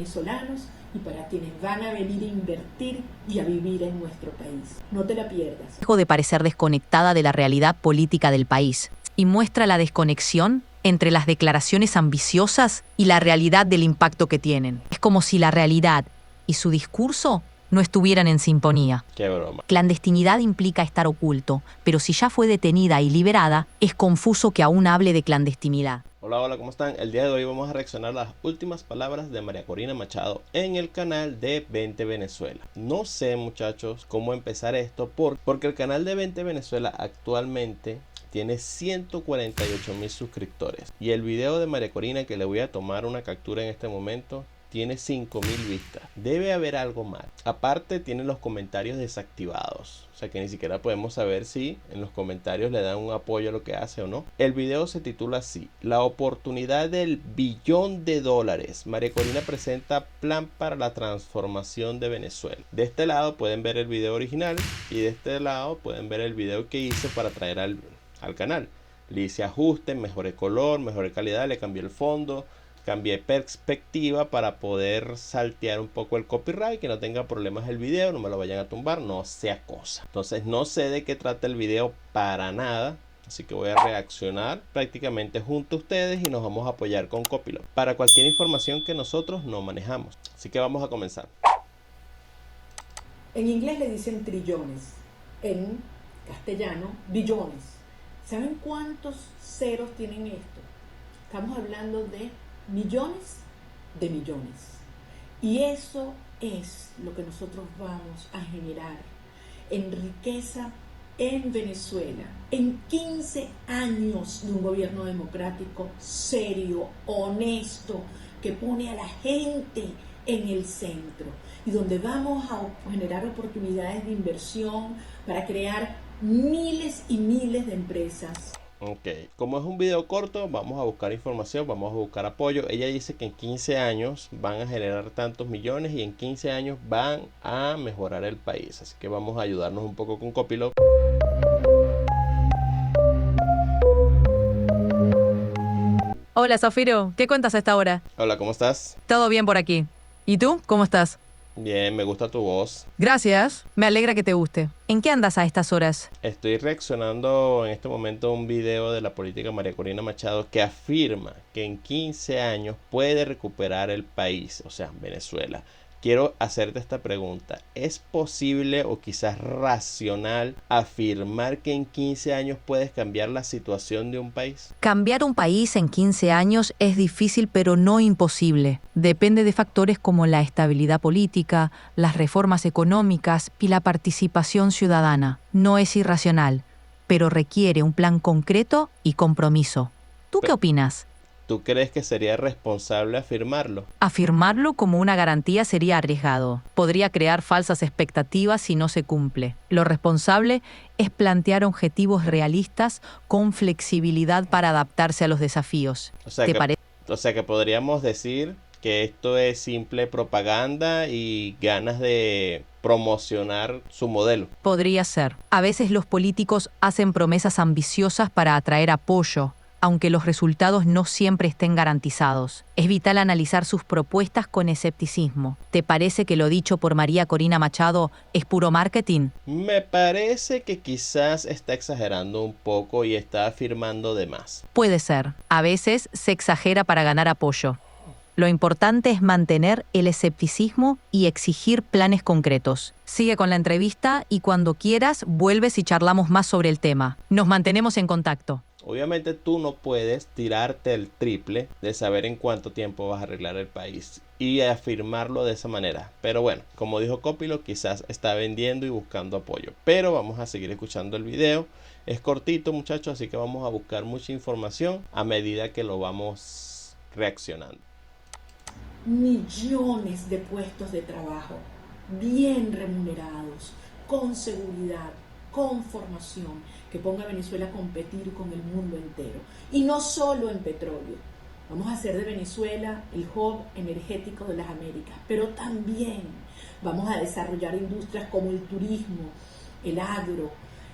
venezolanos y para quienes van a venir a invertir y a vivir en nuestro país. No te la pierdas. Dejo de parecer desconectada de la realidad política del país y muestra la desconexión entre las declaraciones ambiciosas y la realidad del impacto que tienen. Es como si la realidad y su discurso no estuvieran en sintonía. Qué broma. Clandestinidad implica estar oculto, pero si ya fue detenida y liberada, es confuso que aún hable de clandestinidad. Hola, ¿cómo están? El día de hoy vamos a reaccionar a las últimas palabras de María Corina Machado en el canal de Vente Venezuela. No sé, muchachos, cómo empezar esto porque el canal de Vente Venezuela actualmente tiene 148,000 suscriptores. Y el video de María Corina, que le voy a tomar una captura en este momento, tiene 5,000 vistas. Debe haber algo mal. Aparte, tiene los comentarios desactivados. O sea que ni siquiera podemos saber si en los comentarios le dan un apoyo a lo que hace o no. El video se titula así: La oportunidad del billón de dólares. María Corina presenta plan para la transformación de Venezuela. De este lado pueden ver el video original y de este lado pueden ver el video que hice para traer al canal. Le hice ajustes, mejoré color, mejoré calidad, le cambié el fondo, cambié perspectiva para poder saltear un poco el copyright, que no tenga problemas el video, no me lo vayan a tumbar, no sea cosa. Entonces no sé de qué trata el video para nada, así que voy a reaccionar prácticamente junto a ustedes y nos vamos a apoyar con Copilot para cualquier información que nosotros no manejamos. Así que vamos a comenzar. En inglés le dicen trillones, en castellano billones. ¿Saben cuántos ceros tienen esto? Estamos hablando de millones de millones. Y eso es lo que nosotros vamos a generar en riqueza en Venezuela. En 15 años de un gobierno democrático serio, honesto, que pone a la gente en el centro y donde vamos a generar oportunidades de inversión para crear miles y miles de empresas. Ok, como es un video corto, vamos a buscar información, vamos a buscar apoyo. Ella dice que en 15 años van a generar tantos millones y en 15 años van a mejorar el país. Así que vamos a ayudarnos un poco con Copilot. Hola, Zafiro, ¿qué cuentas a esta hora? Hola, ¿cómo estás? ¿Todo bien por aquí? ¿Y tú? ¿Cómo estás? Bien, me gusta tu voz. Gracias, me alegra que te guste. ¿En qué andas a estas horas? Estoy reaccionando en este momento a un video de la política María Corina Machado que afirma que en 15 años puede recuperar el país, o sea, Venezuela. Quiero hacerte esta pregunta: ¿es posible o quizás racional afirmar que en 15 años puedes cambiar la situación de un país? Cambiar un país en 15 años es difícil, pero no imposible. Depende de factores como la estabilidad política, las reformas económicas y la participación ciudadana. No es irracional, pero requiere un plan concreto y compromiso. ¿Tú qué opinas? ¿Tú crees que sería responsable afirmarlo? Afirmarlo como una garantía sería arriesgado. Podría crear falsas expectativas si no se cumple. Lo responsable es plantear objetivos realistas con flexibilidad para adaptarse a los desafíos. O sea que podríamos decir que esto es simple propaganda y ganas de promocionar su modelo. Podría ser. A veces los políticos hacen promesas ambiciosas para atraer apoyo, aunque los resultados no siempre estén garantizados. Es vital analizar sus propuestas con escepticismo. ¿Te parece que lo dicho por María Corina Machado es puro marketing? Me parece que quizás está exagerando un poco y está afirmando de más. Puede ser. A veces se exagera para ganar apoyo. Lo importante es mantener el escepticismo y exigir planes concretos. Sigue con la entrevista y cuando quieras vuelves y charlamos más sobre el tema. Nos mantenemos en contacto. Obviamente tú no puedes tirarte el triple de saber en cuánto tiempo vas a arreglar el país y afirmarlo de esa manera. Pero bueno, como dijo Copilot, quizás está vendiendo y buscando apoyo. Pero vamos a seguir escuchando el video. Es cortito, muchachos, así que vamos a buscar mucha información a medida que lo vamos reaccionando. Millones de puestos de trabajo bien remunerados, con seguridad, con formación, que ponga a Venezuela a competir con el mundo entero. Y no solo en petróleo. Vamos a hacer de Venezuela el hub energético de las Américas, pero también vamos a desarrollar industrias como el turismo, el agro,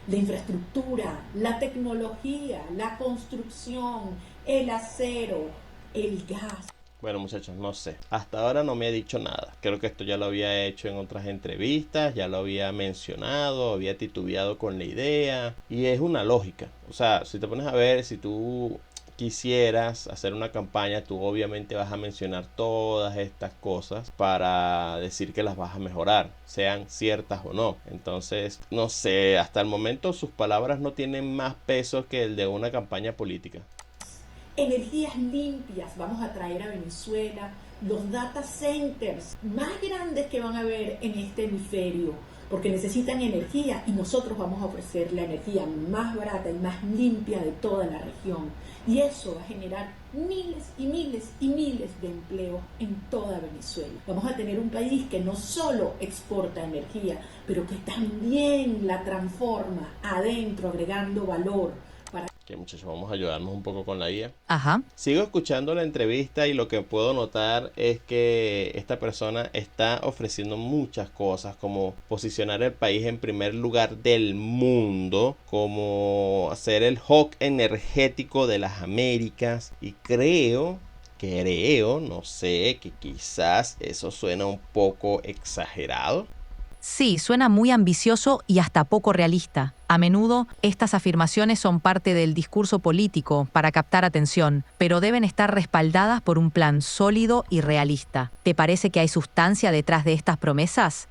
la infraestructura, la tecnología, la construcción, el acero, el gas. Bueno, muchachos, no sé. Hasta ahora no me ha dicho nada. Creo que esto ya lo había hecho en otras entrevistas, ya lo había mencionado, había titubeado con la idea. Y es una lógica. O sea, si te pones a ver, si tú quisieras hacer una campaña, tú obviamente vas a mencionar todas estas cosas para decir que las vas a mejorar, sean ciertas o no. Entonces, no sé, hasta el momento sus palabras no tienen más peso que el de una campaña política. Energías limpias, vamos a traer a Venezuela los data centers más grandes que van a haber en este hemisferio, porque necesitan energía y nosotros vamos a ofrecer la energía más barata y más limpia de toda la región. Y eso va a generar miles y miles y miles de empleos en toda Venezuela. Vamos a tener un país que no solo exporta energía, pero que también la transforma adentro, agregando valor. Que muchachos, vamos a ayudarnos un poco con la IA. Ajá. Sigo escuchando la entrevista y lo que puedo notar es que esta persona está ofreciendo muchas cosas, como posicionar el país en primer lugar del mundo, como hacer el hub energético de las Américas, y creo, no sé, que quizás eso suena un poco exagerado. Sí, suena muy ambicioso y hasta poco realista. A menudo, estas afirmaciones son parte del discurso político para captar atención, pero deben estar respaldadas por un plan sólido y realista. ¿Te parece que hay sustancia detrás de estas promesas?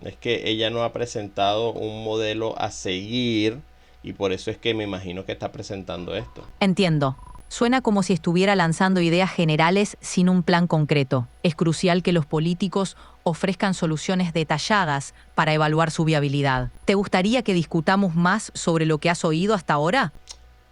Es que ella no ha presentado un modelo a seguir y por eso es que me imagino que está presentando esto. Entiendo. Suena como si estuviera lanzando ideas generales sin un plan concreto. Es crucial que los políticos ofrezcan soluciones detalladas para evaluar su viabilidad. ¿Te gustaría que discutamos más sobre lo que has oído hasta ahora?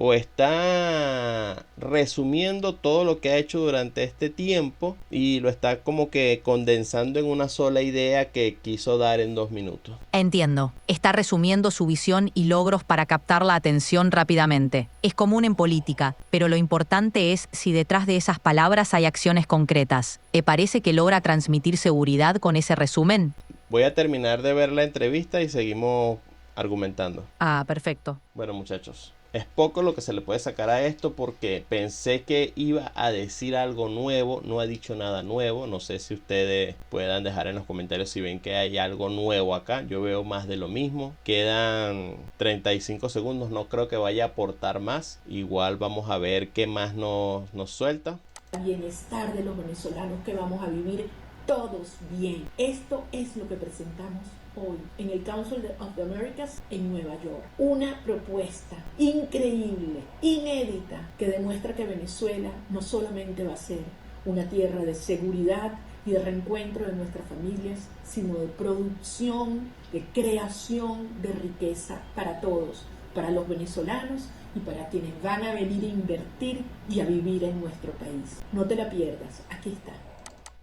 O está resumiendo todo lo que ha hecho durante este tiempo y lo está como que condensando en una sola idea que quiso dar en 2 minutos. Entiendo. Está resumiendo su visión y logros para captar la atención rápidamente. Es común en política, pero lo importante es si detrás de esas palabras hay acciones concretas. ¿Te parece que logra transmitir seguridad con ese resumen? Voy a terminar de ver la entrevista y seguimos argumentando. Ah, perfecto. Bueno, muchachos, es poco lo que se le puede sacar a esto porque pensé que iba a decir algo nuevo, no ha dicho nada nuevo. No sé si ustedes puedan dejar en los comentarios si ven que hay algo nuevo acá. Yo veo más de lo mismo. Quedan 35 segundos, no creo que vaya a aportar más. Igual vamos a ver qué más nos suelta. Bienestar de los venezolanos, que vamos a vivir todos bien. Esto es lo que presentamos hoy en el Council of the Americas en Nueva York. Una propuesta increíble, inédita, que demuestra que Venezuela no solamente va a ser una tierra de seguridad y de reencuentro de nuestras familias, sino de producción, de creación de riqueza para todos, para los venezolanos y para quienes van a venir a invertir y a vivir en nuestro país. No te la pierdas, aquí está.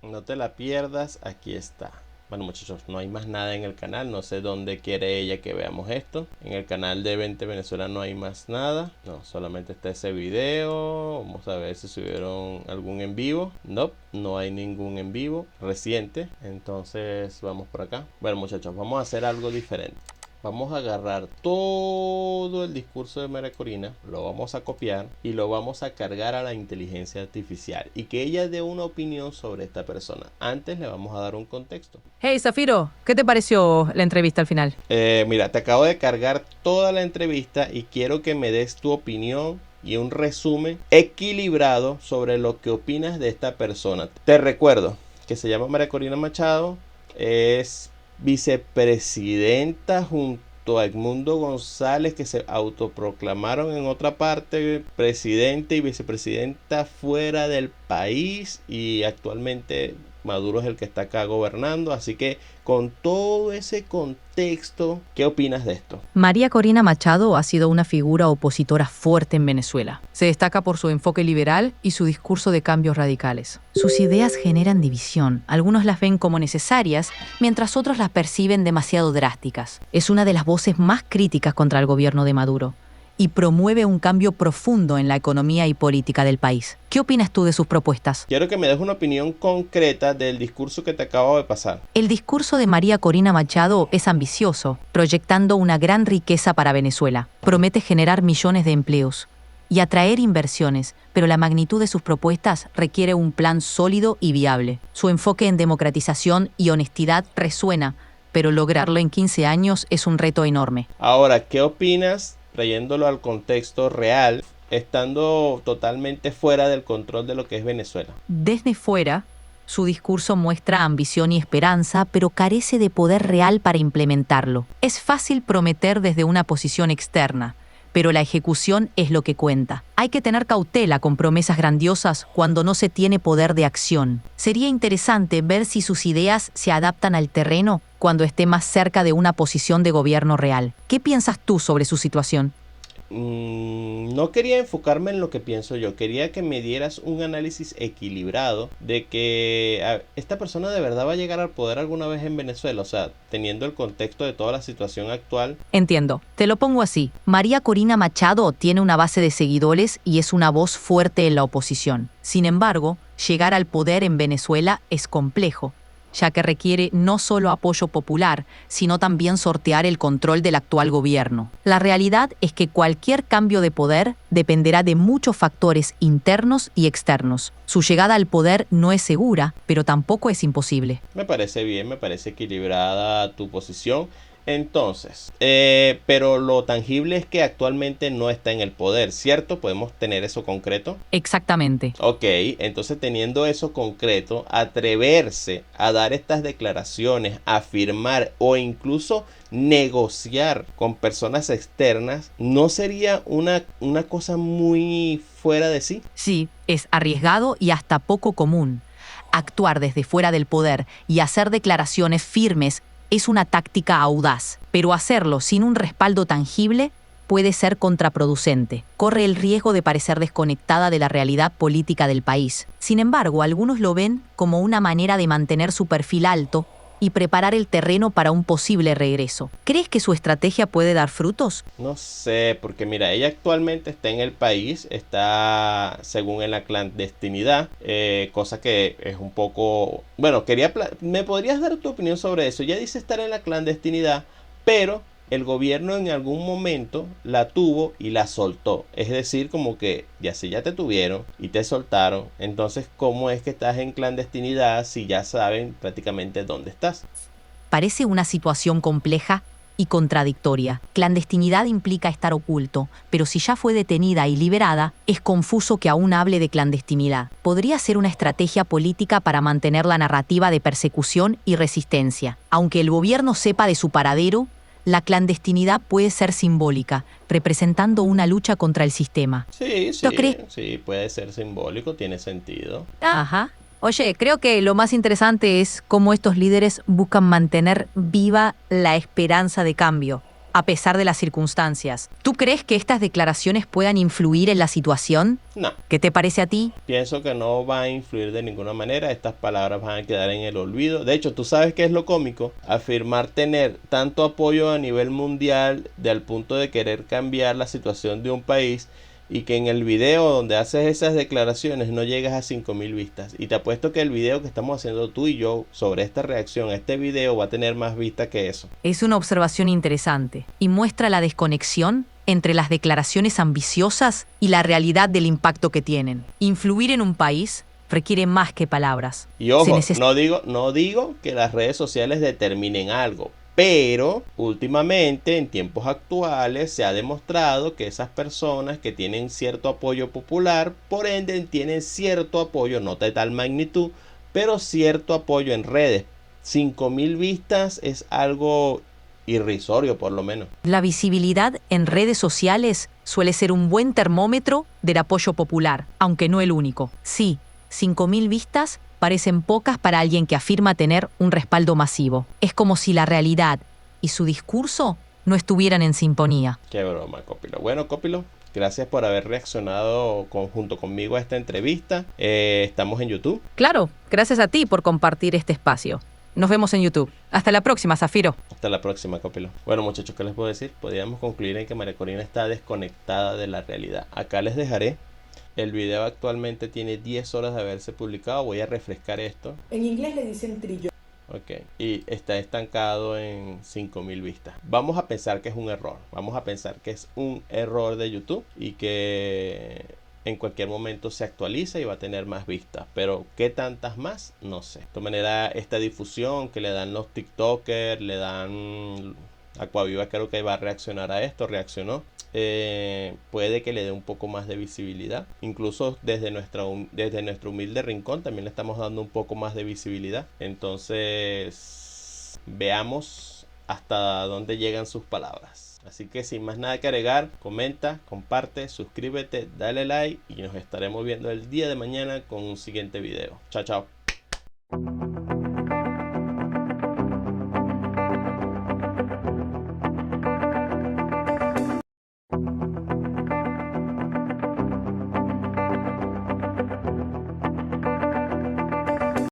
No te la pierdas, aquí está. Bueno, muchachos, no hay más nada en el canal. No sé dónde quiere ella que veamos esto. En el canal de 20 Venezuela no hay más nada. No, solamente está ese video. Vamos a ver si subieron algún en vivo. No hay ningún en vivo reciente. Entonces vamos por acá. Bueno, muchachos, vamos a hacer algo diferente. Vamos a agarrar todo el discurso de María Corina, lo vamos a copiar y lo vamos a cargar a la inteligencia artificial y que ella dé una opinión sobre esta persona. Antes le vamos a dar un contexto. Hey, Zafiro, ¿qué te pareció la entrevista al final? Mira, te acabo de cargar toda la entrevista y quiero que me des tu opinión y un resumen equilibrado sobre lo que opinas de esta persona. Te recuerdo que se llama María Corina Machado, es vicepresidenta junto a Edmundo González, que se autoproclamaron en otra parte presidente y vicepresidenta fuera del país, y actualmente Maduro es el que está acá gobernando. Así que con todo ese contexto, ¿qué opinas de esto? María Corina Machado ha sido una figura opositora fuerte en Venezuela. Se destaca por su enfoque liberal y su discurso de cambios radicales. Sus ideas generan división. Algunos las ven como necesarias, mientras otros las perciben demasiado drásticas. Es una de las voces más críticas contra el gobierno de Maduro y promueve un cambio profundo en la economía y política del país. ¿Qué opinas tú de sus propuestas? Quiero que me des una opinión concreta del discurso que te acabo de pasar. El discurso de María Corina Machado es ambicioso, proyectando una gran riqueza para Venezuela. Promete generar millones de empleos. y atraer inversiones, pero la magnitud de sus propuestas requiere un plan sólido y viable. Su enfoque en democratización y honestidad resuena, pero lograrlo en 15 años es un reto enorme. Ahora, ¿qué opinas, trayéndolo al contexto real, estando totalmente fuera del control de lo que es Venezuela? Desde fuera, su discurso muestra ambición y esperanza, pero carece de poder real para implementarlo. Es fácil prometer desde una posición externa, pero la ejecución es lo que cuenta. Hay que tener cautela con promesas grandiosas cuando no se tiene poder de acción. Sería interesante ver si sus ideas se adaptan al terreno cuando esté más cerca de una posición de gobierno real. ¿Qué piensas tú sobre su situación? No quería enfocarme en lo que pienso yo, quería que me dieras un análisis equilibrado de que esta persona de verdad va a llegar al poder alguna vez en Venezuela, o sea, teniendo el contexto de toda la situación actual. Entiendo. Te lo pongo así. María Corina Machado tiene una base de seguidores y es una voz fuerte en la oposición. Sin embargo, llegar al poder en Venezuela es complejo, ya que requiere no solo apoyo popular, sino también sortear el control del actual gobierno. La realidad es que cualquier cambio de poder dependerá de muchos factores internos y externos. Su llegada al poder no es segura, pero tampoco es imposible. Me parece bien, me parece equilibrada tu posición. Entonces, pero lo tangible es que actualmente no está en el poder, ¿cierto? ¿Podemos tener eso concreto? Exactamente. Ok, entonces teniendo eso concreto, atreverse a dar estas declaraciones, afirmar o incluso negociar con personas externas, ¿no sería una cosa muy fuera de sí? Sí, es arriesgado y hasta poco común. Actuar desde fuera del poder y hacer declaraciones firmes es una táctica audaz, pero hacerlo sin un respaldo tangible puede ser contraproducente. Corre el riesgo de parecer desconectada de la realidad política del país. Sin embargo, algunos lo ven como una manera de mantener su perfil alto y preparar el terreno para un posible regreso. ¿Crees que su estrategia puede dar frutos? No sé, porque mira, ella actualmente está en el país, está según en la clandestinidad, cosa que es un poco... Bueno, ¿me podrías dar tu opinión sobre eso? Ella dice estar en la clandestinidad, pero el gobierno en algún momento la tuvo y la soltó. Es decir, como que ya te tuvieron y te soltaron. Entonces, ¿cómo es que estás en clandestinidad si ya saben prácticamente dónde estás? Parece una situación compleja y contradictoria. Clandestinidad implica estar oculto, pero si ya fue detenida y liberada, es confuso que aún hable de clandestinidad. Podría ser una estrategia política para mantener la narrativa de persecución y resistencia. Aunque el gobierno sepa de su paradero, la clandestinidad puede ser simbólica, representando una lucha contra el sistema. Sí, ¿Lo crees? sí, puede ser simbólico, tiene sentido. Ajá. Oye, creo que lo más interesante es cómo estos líderes buscan mantener viva la esperanza de cambio, a pesar de las circunstancias. ¿Tú crees que estas declaraciones puedan influir en la situación? No. ¿Qué te parece a ti? Pienso que no va a influir de ninguna manera, estas palabras van a quedar en el olvido. De hecho, ¿tú sabes qué es lo cómico? Afirmar tener tanto apoyo a nivel mundial al punto de querer cambiar la situación de un país y que en el video donde haces esas declaraciones no llegas a 5.000 vistas. Y te apuesto que el video que estamos haciendo tú y yo sobre esta reacción a este video va a tener más vistas que eso. Es una observación interesante y muestra la desconexión entre las declaraciones ambiciosas y la realidad del impacto que tienen. Influir en un país requiere más que palabras. Y ojo, no digo que las redes sociales determinen algo, pero últimamente, en tiempos actuales, se ha demostrado que esas personas que tienen cierto apoyo popular, por ende tienen cierto apoyo, no de tal magnitud, pero cierto apoyo en redes. 5.000 vistas es algo irrisorio, por lo menos. La visibilidad en redes sociales suele ser un buen termómetro del apoyo popular, aunque no el único. Sí, 5.000 vistas parecen pocas para alguien que afirma tener un respaldo masivo. Es como si la realidad y su discurso no estuvieran en sintonía. Qué broma, Copilo. Bueno, Copilo, gracias por haber reaccionado junto conmigo a esta entrevista. Estamos en YouTube. Claro, gracias a ti por compartir este espacio. Nos vemos en YouTube. Hasta la próxima, Zafiro. Hasta la próxima, Copilo. Bueno, muchachos, ¿qué les puedo decir? Podríamos concluir en que María Corina está desconectada de la realidad. Acá les dejaré. El video actualmente tiene 10 horas de haberse publicado. Voy a refrescar esto. En inglés le dicen trillón. Ok, Ok. Y está estancado en 5.000 vistas. Vamos a pensar que es un error. Vamos a pensar que es un error de YouTube y que en cualquier momento se actualiza y va a tener más vistas. Pero ¿qué tantas más? No sé. De todas maneras, esta difusión que le dan los TikTokers, le dan... Aquaviva creo que va a reaccionar a esto. Reaccionó. Puede que le dé un poco más de visibilidad. Incluso desde nuestro humilde rincón también le estamos dando un poco más de visibilidad. Entonces veamos hasta dónde llegan sus palabras. Así que sin más nada que agregar, comenta, comparte, suscríbete, dale like y nos estaremos viendo el día de mañana con un siguiente video. Chao, chao.